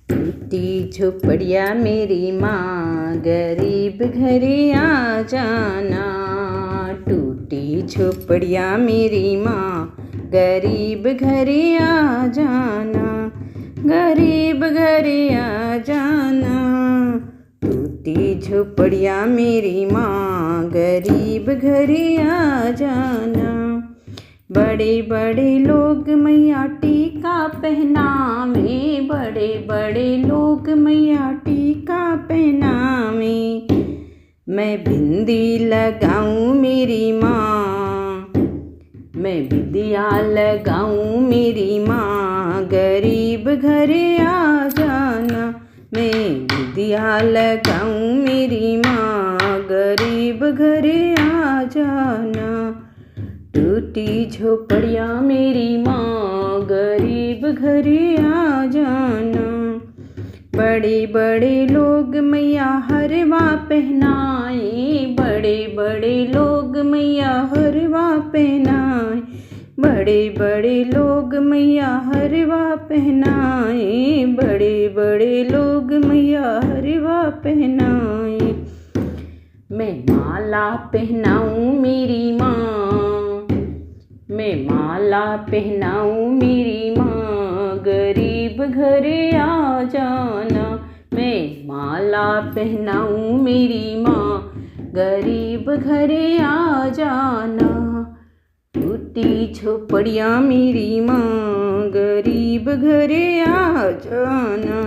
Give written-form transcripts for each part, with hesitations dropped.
टूटी झोपड़िया मेरी माँ, गरीब घरे आ जाना। टूटी झोपड़िया मेरी माँ, गरीब घरे आ जाना। गरीब घरे आ जाना। टूटी झोपड़िया मेरी माँ, गरीब घरे आ जाना। बड़े बड़े लोग मैया टीका पहनावे, बड़े बड़े लोग मैया टीका पहनावे। मैं बिंदी लगाऊं मेरी माँ, मैं बिंदिया लगाऊं मेरी माँ, गरीब घरे आ जाना। मैं बिंदिया लगाऊं मेरी माँ, गरीब घरे आ जाना। टूटी झोपड़िया मेरी माँ, गरीब घरे आ जाना। बड़े बड़े लोग मैया हरवा पहनाए, बड़े बड़े लोग मैया हरवा पहनाए। बड़े बड़े लोग मैया हरवा पहनाए, बड़े बड़े लोग मैया हरवा पहनाए। मैं माला पहनाऊं मेरी माँ, मैं माला पहनाऊं मेरी माँ, गरीब घरे आ जाना। मैं माला पहनाऊं मेरी माँ, गरीब घरे आ जाना। टूटी झोपड़िया मेरी माँ, गरीब घरे आ जाना।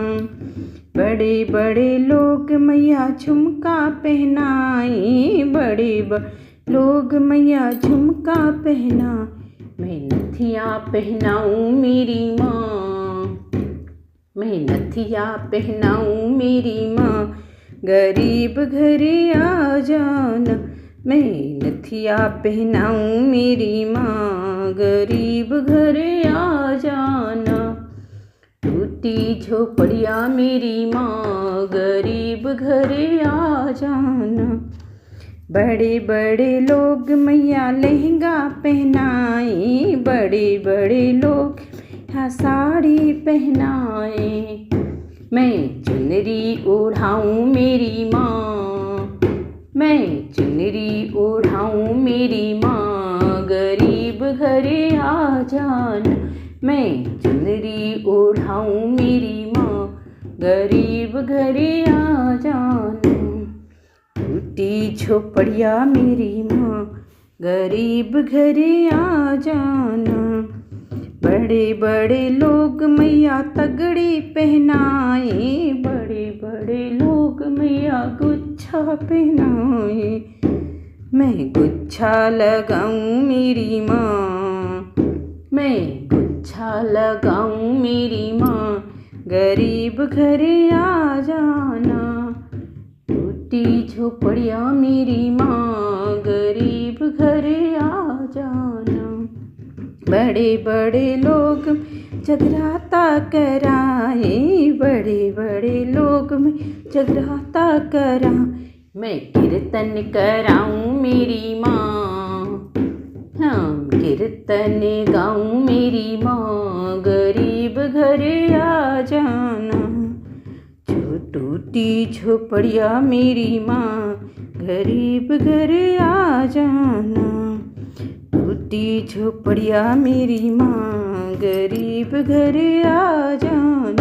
बड़े बड़े लोग मैया झुमका पहनाए, बड़े बड़े लोग मैया झुमका पहना। मैं नथिया पहनाऊं मेरी माँ, मैं नथिया पहनाऊं मेरी माँ, गरीब घरे आ जाना। मैं नथिया पहनाऊं मेरी माँ, गरीब घरे आ जाना। टूटी झोपड़िया मेरी माँ, गरीब घरे आ जाना। बड़े बड़े लोग मैया लहंगा पहनाए, बड़े बड़े लोग मैया साड़ी पहनाए। मैं चुनरी ओढ़ाऊं मेरी माँ, मैं चुनरी ओढ़ाऊं मेरी माँ, गरीब घरे आ जाना। मैं चुनरी ओढ़ाऊं मेरी माँ, गरीब घरे आ जाना। टूटी झोपड़िया मेरी माँ, गरीब घरे आ जाना। बड़े बड़े लोग मैया तगड़ी पहनाए, बड़े बड़े लोग मैया गुच्छा पहनाए। मैं गुच्छा लगाऊं मेरी माँ, मैं गुच्छा लगाऊं मेरी माँ, गरीब घरे आ जाना। टूटी झोपड़िया मेरी माँ, गरीब घरे आ जाना। बड़े बड़े लोग जगराता कराए, बड़े बड़े लोग में जगराता करा। मैं कीर्तन कराऊं मेरी माँ, हाँ कीर्तन गाऊं मेरी माँ, गरीब घरे आ जाना। टूटी झोपड़िया मेरी माँ, गरीब घरे आ जाना। टूटी झोपड़िया मेरी माँ, गरीब घरे आ जाना।